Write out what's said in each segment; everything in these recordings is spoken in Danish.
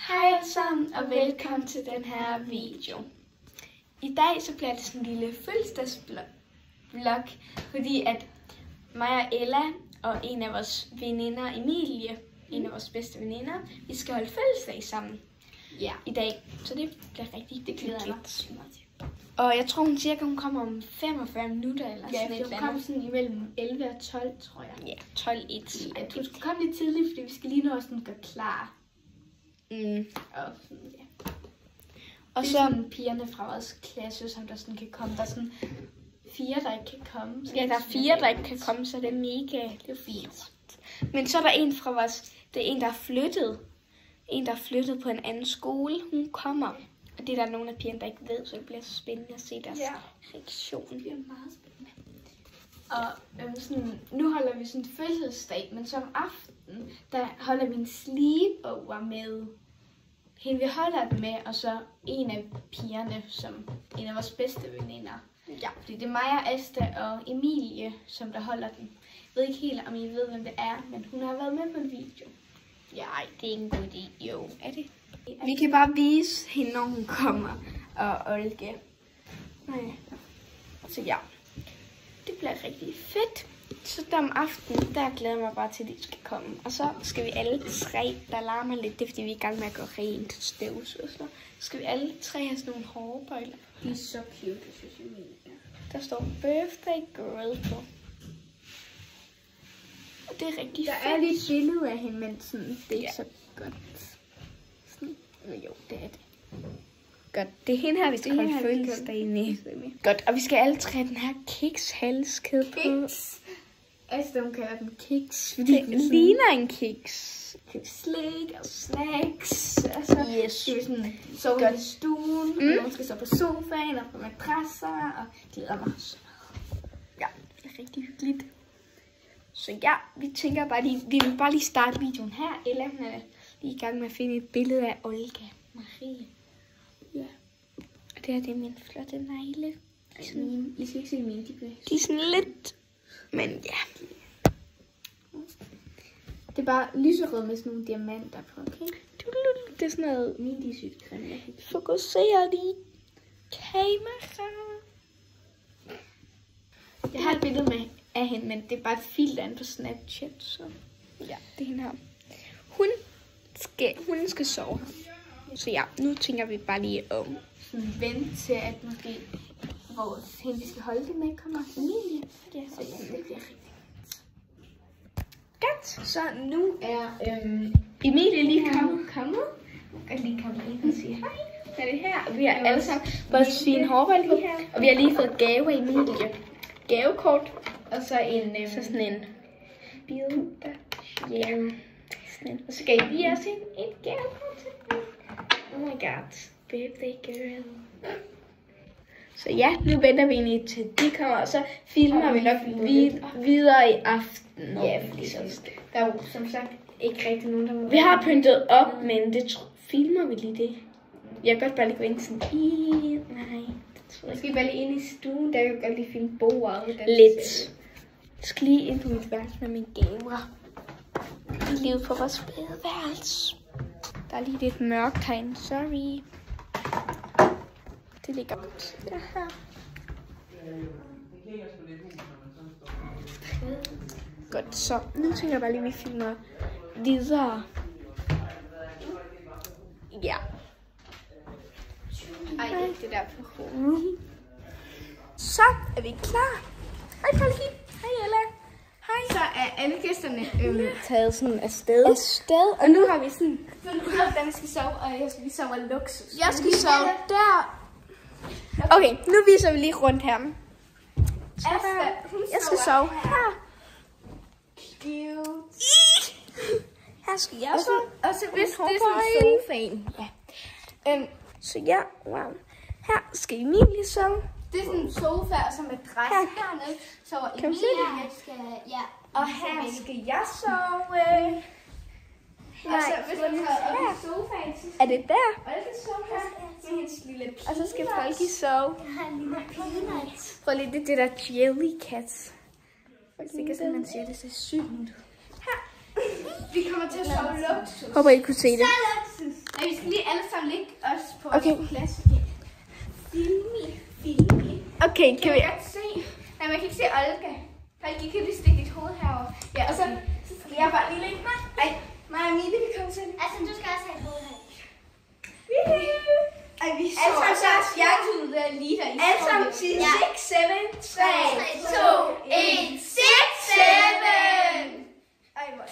Hej alle sammen og velkommen til den her video. I dag så bliver det sådan en lille fødselsdagsvlog, fordi at mig og Ella og en af vores veninder, Emilie, en af vores bedste veninder, vi skal holde fødselsdag sammen i dag. Så det bliver rigtig hyggeligt. Og jeg tror hun cirka hun kommer om 45 minutter eller sådan et eller andet. Ja, hun kommer sådan imellem 11 og 12, tror jeg. Ja, 12-1. Ja, hun skulle komme lidt tidligt, fordi vi skal lige nå sådan gøre klar. Og sådan, ja. Og det er så sådan pigerne fra vores klasse, som der sådan kan komme. Der er sådan 4, der ikke kan komme. Ja, der er 4, der ikke kan komme, så det er mega fint. Men så er der en fra vores, det er en, der er flyttet. En, der er flyttet på en anden skole. Hun kommer. Og det er der nogle af pigerne, der ikke ved, så det bliver så spændende at se deres reaktion. Det bliver meget spændende. Og sådan, nu holder vi sådan en fødselsdag, men så om aftenen, der holder vi en sleepover med hende, vi holder den med, og så en af pigerne, som en af vores bedste veninder. Ja, fordi det er mig og Asta og Emilie, som der holder den. Jeg ved ikke helt, om I ved, hvem det er, men hun har været med på en video. Ja, det er en god idé. Jo, er det? Vi kan bare vise hende, når hun kommer, og Olga. Så ja, det bliver rigtig fedt. Så der om aftenen, der glæder jeg mig bare til, at de skal komme. Og så skal vi alle tre, der larmer lidt, det er fordi vi er i gang med at gå rent støvsug. Så skal vi alle tre have sådan nogle hårbøjler. De er så cute, synes jeg. Der står birthday girl på. Og det er rigtig fedt. Der er lidt billede af hende, men sådan, det er ikke så godt. Sådan. Jo, det er det. Godt, det er hende her, vi skal holde fødselsdag med. Godt, og vi skal alle tre have den her kiks-halskæde på. Altså, hun kalder den kiks. Fordi det ligner en kiks. Slik og snacks. Altså, skal vi sådan sove i stuen. Nogen skal sove på sofaen og på madrasser. Og glæder mig så meget. Ja, det er rigtig hyggeligt. Så ja, vi tænker bare lige, vi vil bare lige starte videoen her. Ella er lige i gang med at finde et billede af Olga Marie. Ja. Og det her, det er min flotte negle. I skal ikke se mine, de er sådan lidt, men ja. Det er bare lyserød med sådan nogle diamanter på, okay? Det er sådan noget mini-sygt creme. Fokuserer lige kamera. Jeg har et billede med af hende, men det er bare et filter på Snapchat, så ja, det er hende her. Hun skal sove her. Så ja, nu tænker vi bare lige om. Vent til, at måske vores hende, vi skal holde det med, kommer Emilie. Ja, så ja, det bliver rigtig godt. Så nu er Emilie lige kommet. Og lige komme ind og sige hej. Så er det her, og vi har alle sammen vores fine hårbøjle på. Og vi har lige fået gave af Emilie. Gavekort. Og så sådan en bilder. Ja. Og så gav vi også et gavekort til. Oh my god. Birthday girl. Så ja, nu venter vi egentlig til de kommer, og så filmer vi nok videre i aften. Ja, fordi der er jo som sagt ikke rigtig nogen, der må. Vi har pyntet op, men det filmer vi lige det. Jeg kan godt bare lige gå ind sådan. Nej. Jeg skal bare lige ind i stuen, der kan jeg godt lige filme bordet. Lidt. Jeg skal lige ind på mit værelse med mine gaver. Lige ude på vores badeværelse. Der er lige lidt mørkt herinde, sorry. Det ligger godt. Det her. Godt, så nu tænker jeg bare lige, at vi filmer videre. Ja. Ej, det der på hovedet. Så er vi klar. Hej Polly. Hej Ella. Hej. Så er alle gæsterne taget sådan afsted. Og nu har vi sådan fundet ud af, hvordan vi skal sove, og jeg skal sove luksus. Jeg skal sove der. Okay, nu viser vi lige rundt her. Jeg skal sove her. Cute. Her skal jeg sove. Og så hvis det er sådan sofaen. Ja. Så ja, wow. Her skal Emilie sove. Det er sådan en sofa og så med madras hernede. Så Emilie skal, og her skal jeg sove. Og så hvis man tager op i sofaen, så er det der? Olga sove her med hendes lille peanuts. Og så skal Folke sove. Jeg har en lille peanuts. Prøv lige, det der Jellycat. Det kan man sige, det ser sygt ud. Her. Vi kommer til at sove luksus. Håber I kunne se det. Så luksus. vi skal lige alle sammen ligge os på vores plads. Filmi. Okay, kan vi... godt se? Nej, man kan ikke se Olga. Olga, kan lige stikke dit hoved herover. Ja, og så skal jeg bare lige ligge med. Ej, mig og Mille, vi kommer til. Altså, du skal også have et hoved her. Ej, vi så altså fjernsynet der lige der. Alle sammen sige 6, 7, 3, 2, 1, 6, 7! Ej, hvor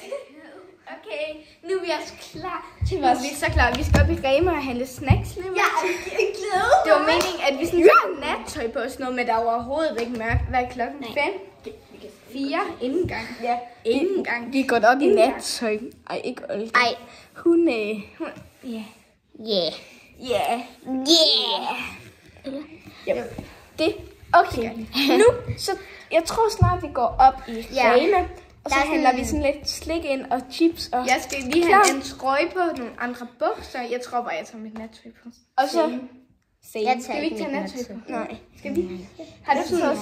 okay, nu er vi også klar til vores... Vi er så klar. Vi skal op i Rema og handle snacks. Ja, jeg glæder mig. Det var meningen, at vi sådan har nattøj på og sådan noget, men der er overhovedet ikke mørkt. Hvad er klokken? 5? 4? Ingen gang. Ja. Ingen gang. De går op i nattøj. Ej, ikke Olga. Ej. Hun Ja. Det. Okay. Nu, så jeg tror snart, vi går op i Rema. Og så handler vi sådan lidt slik ind og chips og... Jeg skal lige have en trøje på, nogle andre bukser. Jeg tror bare, jeg tager mit nattøj på. Og så... Jeg Skal vi ikke tage nattøj på? Nej. Skal vi? Har du sådan noget?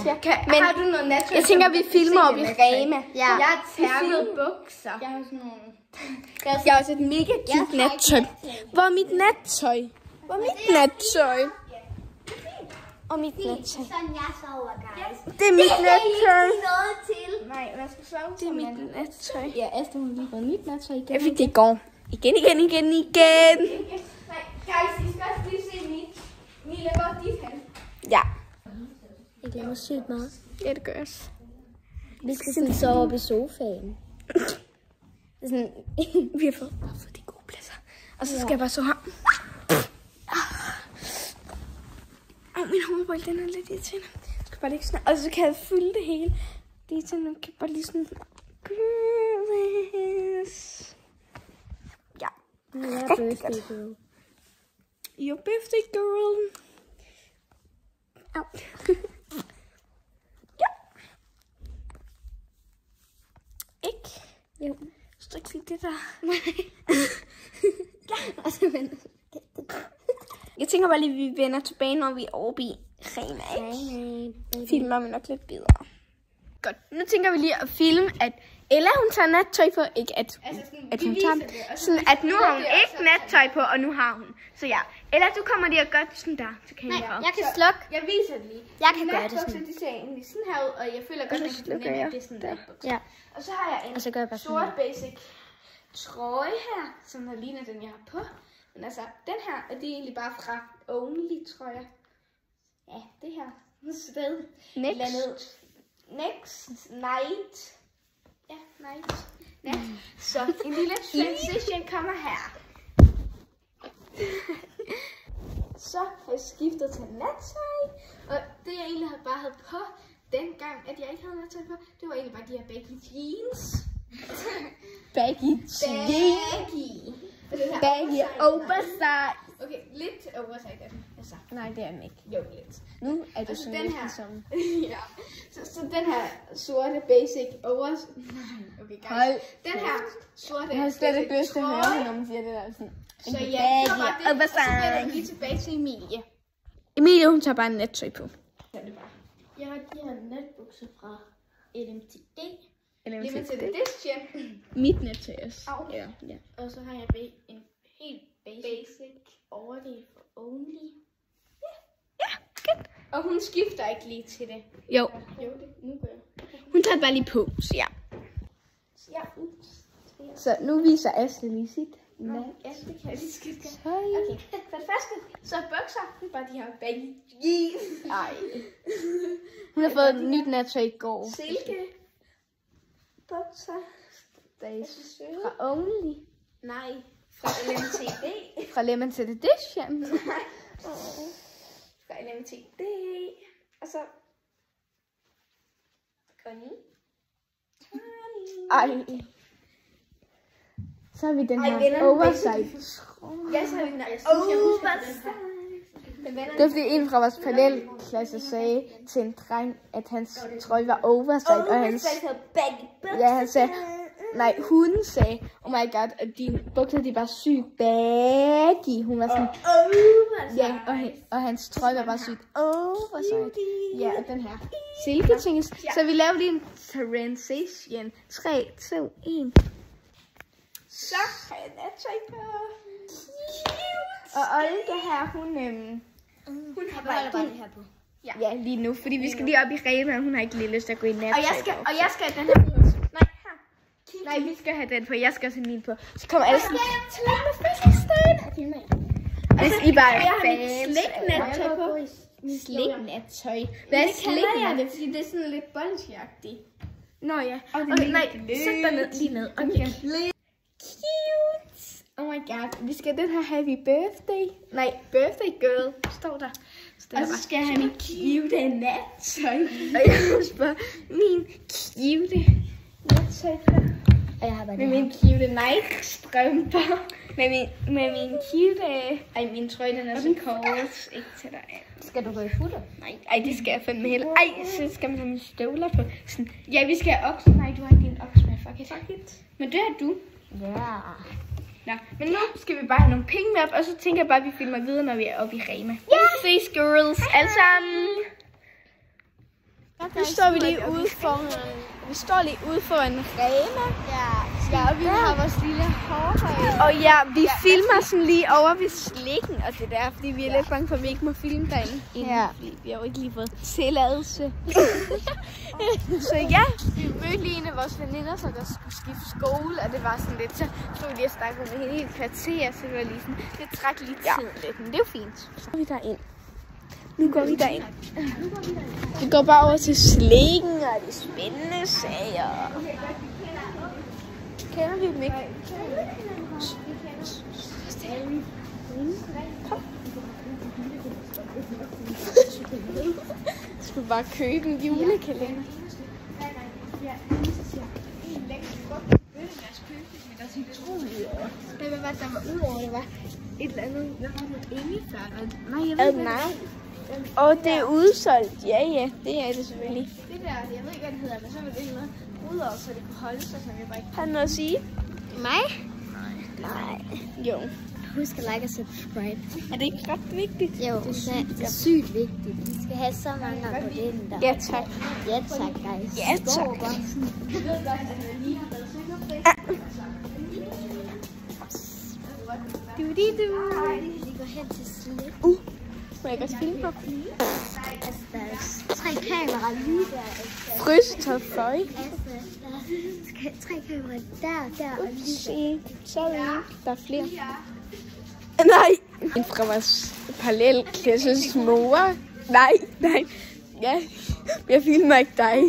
Men har du noget nattøj? jeg tænker, vi filmer op i Rema. Ja. Jeg har tærmede bukser. Jeg har sådan nogle... Jeg har også et mega cute nattøj. Hvor er mit nattøj? Hvor er mit nattøj? Og mit nattøj. Sådan jeg sover, guys. Det er mit nattøj. Noget til. Nej, man skal sove. Det er mit nattøj. Ja, Asta, hun har lige fået nyt nattøj igen. Jeg fik det i går. Igen. Nej, guys, I skal også lige se mit. Mille, hvor er dit hen? Ja. Jeg glemmer sygt meget. Ja, det gør jeg også. Vi skal sådan sove oppe i sofaen. Sådan... Vi har fået de gode pladser. Og så skal jeg bare så her. Min hovedbold, den er lidt irriterende. Jeg skal bare lige sådan. Og så kan jeg fylde det hele. Det er sådan, jeg kan bare lige sådan... Ja. birthday girl. Your birthday girl. Au. Ja. Ikke? Jo. Strik lige det der. Ja. Og så vender Jeg tænker bare lige, at vi vender tilbage, når vi er oppe i Rema. Filmer vi nok lidt bedre. Godt. Nu tænker vi lige at filme, at Ella, hun tager nattøj på. Ikke at, at hun tager sådan, at nu har hun ikke nattøj på, og nu har hun. Så ja, Ella, du kommer lige og gør det sådan der til kameraet. jeg kan slukke. Jeg viser det lige. Jeg kan gøre det sådan. De ser egentlig sådan her ud, og jeg føler godt, at jeg kan at det er sådan der. Ja. Og så har jeg en Og så gør jeg bare sådan sort basic trøje her, som der ligner den, jeg har på. Men altså, den her, og det er egentlig bare fra Only, tror jeg. Ja, det her sted. Next night. Ja, night. Ja. Så en lille transition kommer her. Så har jeg skiftet til nattøj. Og det jeg egentlig bare havde på, dengang, at jeg ikke havde nattøj på, det var egentlig bare de her baggy jeans. Baggy Baggy oversize. Okay, lidt oversize er den. Altså, Nej, det er den ikke. jo, lidt. Nu er det Altså, sådan den lidt her. ligesom... Ja. Så den her sorte basic oversize. Okay, guys. Hold. Den her sorte Jeg har slet ikke lyst til at høre, trøje. når man siger det der sådan. Så ja, det var det. Og så vender vi lige tilbage til Emilie. Emilie, hun tager bare en nattøj på. Jeg har de her netbukser fra LMTD. Limited edition. Mit nattøj også. Au. Ja. Og så har jeg en helt basic overdel for Only. Og hun skifter ikke lige til det. Jo. Jo, det nu gør jeg. Hun tager bare lige på, så ja. Ja, Så nu viser Asle lige sit ja, det kan jeg lige skifte. nattøj. Okay, for det første, så bukser, det er bare de her baggy jeans. Ej. Hun har fået et nyt nattøj i går. Silke bukser. Fra Only. Nej, fra LMTD. Fra Limited Edition. Fra LMTD. Og så Connie. Ej. Så har vi den her venner, oversize. Ja, så har vi den her. Jeg synes, jeg husker den her. Det er fordi en fra vores parallelklasse sagde til en dreng, at hans trøje var oversize, og han sagde, nej, hun sagde, oh my god, at dine bukser, de var sygt baggy. Hun var sådan, ja, og hans trøje var bare sygt oversize. Ja, og den her silketing. Så vi laver lige en transition. 3, 2, 1. Så har jeg nattøj på. Og Olga her, hun har bare det her på. Ja, lige nu, fordi vi skal lige op i Rema, og hun har ikke lige lyst til at gå i nat. Og jeg skal have den her på. Nej, her. Nej, vi skal have den på. Jeg skal også have min på. Så kommer alle sådan. Tillykke med fødselsdagen. Hvis I bare er fans. Sliknattøj på. Sliknattøj. Hvad er sliknattøj? Fordi det er sådan lidt bungee-agtigt. Nå ja. Okay, nej, sæt dig ned, lige ned. Okay. Cute. Oh my god. Vi skal den her happy birthday. Nej, birthday girl. Står der. Og så skal jeg have min cute nattøj. Og jeg må spørge min cute nattøj på. Og jeg har bare Med min cute Nike-strømper. Med min cute... Ej, min trøje, den er så kort. Ikke til dig. Skal du gå i futter? Nej, det skal jeg fandme heller. Ej, så skal man have mine støvler på. Sådan. Ja, vi skal have okse. Nej, du har ikke din okse med. Fuck it. Men det har du. Ja. Nå, men nu skal vi bare have nogle penge med op. Og så tænker jeg bare, at vi filmer videre, når vi er oppe i Rema. Ja! Ses, girls. Alle sammen. Nu står vi lige ude foran. Vi står lige ude foran Rema. Ja, og vi har vores lille hårhøj. Og ja, vi filmer sådan lige over ved slikken og det der, fordi vi er lidt bange for, at vi ikke må filme derinde. Ja. Vi har jo ikke lige fået tilladelse. Så ja, vi mødte lige en af vores veninder, så der skulle skifte skole, og det var sådan lidt, så stod vi lige og snakkede med hende i et kvarter, så det var lige sådan, det træk lige tid lidt, men det er jo fint. Så går vi derind. Nu går vi derind. Vi går bare over til slikken og de spændende sager. Kender vi dem ikke? Jeg skulle bare købe en julekalender. Hvad var der var udover? Det var et eller andet. Nej, jeg ved ikke. Og det er udsolgt. Ja, det er det selvfølgelig. Det der, jeg ved ikke, hvad det hedder, men så var det noget udover, så det kunne holde sig, så vi bare ikke... Har du noget at sige? Mig? Nej. Jo. Husk at like og subscribe. Er det ikke ret vigtigt? Jo, det er sygt vigtigt. Vi skal have så mange abonnenter. Ja, tak. Ja, tak, guys. Ja, tak. Vi går hen til slik. Må jeg godt filme på? Altså, der er 3 kameraer lige der. Frysetøj fløj. Altså, der er 3 kameraer der og lige der. Sorry, der er flere. Nej. En fra vores parallelklasses mor. Nej. Ja, jeg filmer ikke dig.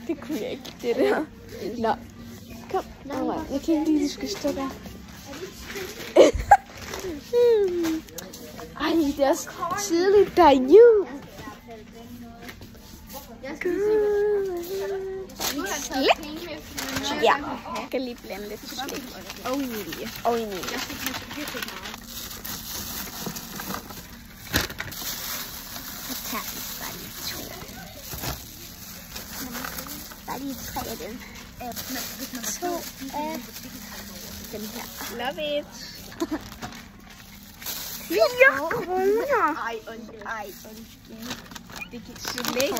Det kunne jeg ikke, det der. Nå. Kom, jeg kan ikke lige, du skal stå der. Ej, det er også tidligt, der er jul. Slik. Ja, jeg kan lige blande lidt slik. Og vanilje. Så tager vi bare lige 2. Bare lige 3 af dem. 2 af den her. Love it. 4 kroner. Ej. Det gik slik.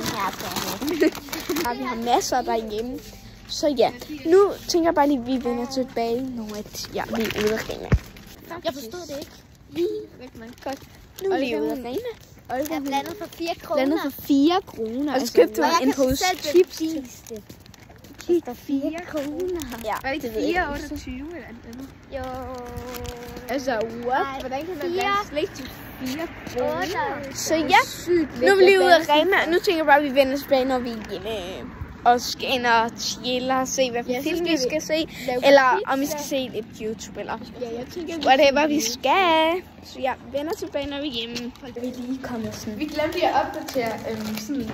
Her Vi har masser derhjemme. Så ja, nu tænker jeg bare lige, at vi vender tilbage, når vi er ude af Rema. Jeg forstod det ikke. Godt. Nu er vi ude af Rema. Jeg er blandet for 4 kroner. Blandet for 4 kroner. Og så købte hun en pose chips. Det er 4 kroner. Ja, Var det ikke 4,28 eller andet? Jo. Altså, what? Hvordan kan man blande slik til 4 kroner? Så ja, nu er vi lige ude af Rema. Nu tænker jeg bare, at vi vender tilbage, når vi er hjemme. Og skal ind og chille og se, hvad for film vi skal se. Eller om vi skal se lidt YouTube, eller whatever vi skal. Så ja, vender tilbage, når vi er hjemme. Vi er lige kommet sådan. Vi glemte lige at opdatere sådan,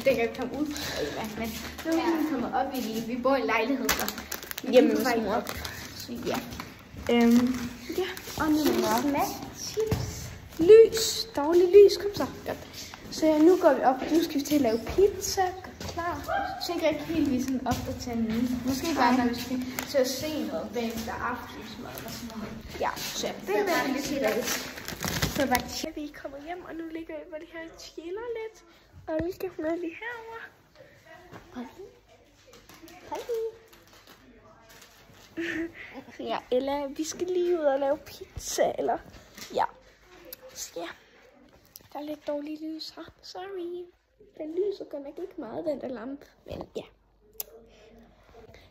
det kan komme ud, men nu er vi lige kommet op i, vi bor i lejlighed, så Hjemme hos mor. Så ja. Ja, og nu er det chips. Lys. Daglig lys. Kom så. Godt. Så ja, nu går vi op. Nu skal vi til at lave pizza. Klar. Så tænker jeg ikke helt, vi sådan opdaterer nu. Måske bare, når vi skal til at se noget bagefter aftensmad eller sådan noget. Ja, så ja, det er lidt lidt. Så bare tjekke, vi kommer hjem, og nu ligger vi på det her chiller lidt. Og vi skal med lige herovre. Hej. Ja, Ella, vi skal lige ud og lave pizza, eller... Ja. Så ja. Der er lidt dårlig lys her. Sorry. Den lyser godt nok ikke meget, den der lampe. Men ja.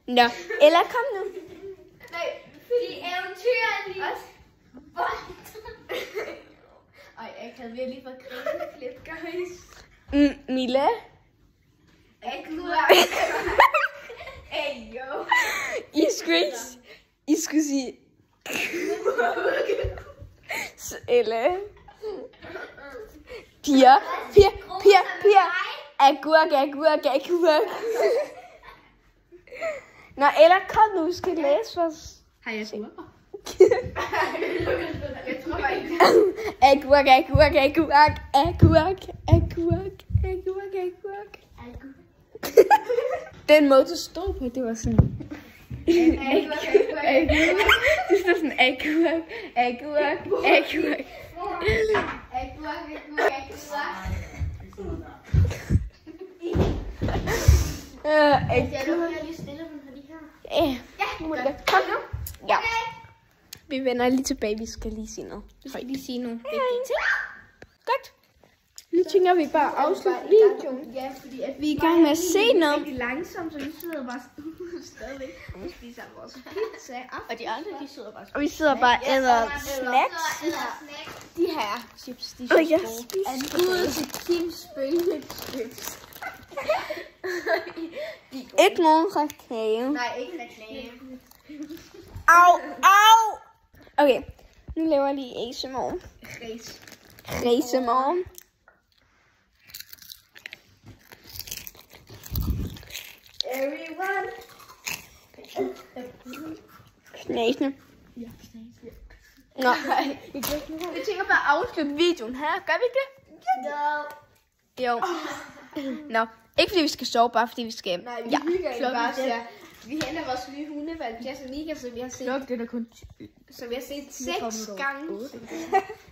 Nå, Ella, kom nu. Nej, fordi eventyret lige også. Ej, jeg kan virkelig få grineflip, guys. Mila. Hey, yo. I skulle sige... Så Ella. Pia. Agurk. Nå, Ella, kom nu, vi skal læse for os. Har jeg agurker? Agurk. Den måde, du stod på, det var sådan... Det stod sådan agurk. Kom nu. Ja. Vi vender lige tilbage. Vi skal lige sige noget. Godt. Nu tænker vi bare at afslutte videoen. Ja, fordi at Vi er i gang med at se noget. rigtig langsomt, så vi sidder bare stadigvæk og spiser vores pizza. Og de andre, de sidder bare Og vi sidder bare og æder snacks. De her chips, de er Og jeg så spiser. gode. Til Kims bølgechips. Ikke nogen reklame. Nej, ikke reklame. Au. Okay, nu laver jeg lige ASMR. ASMR. Everyone. Knasende. Nå, jeg tænker bare at afslutte videoen her. Gør vi ikke det? Jo. Nå, ikke fordi vi skal sove, bare fordi vi skal... Nej, vi hygger jo bare. Vi henter vores nye hundevalg, Jess og Nika, som vi har set. Det er kun... Som vi har set 6 gange.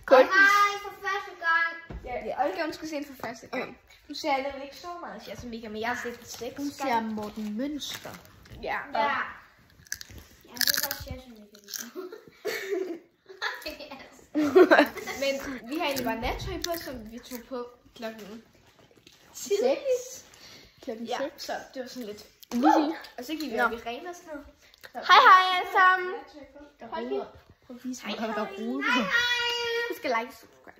Kun. Hej, for første gang. Ja, Olga, hun skal se den for første gang. Nu ser jeg nemlig ikke så meget Jess og Nika, men jeg har set den 6 gange. Hun ser Morten Mønster. Ja. Ja. Jeg ved også Jess og Nika. Men vi har egentlig bare nattøj på, som vi tog på klokken 6. Klokken Ja, 6. så det var sådan lidt... Og så gik vi op i ren og sådan noget. Hej alle sammen. Hold Vis mig, hvad der er Hej. Husk at like og subscribe.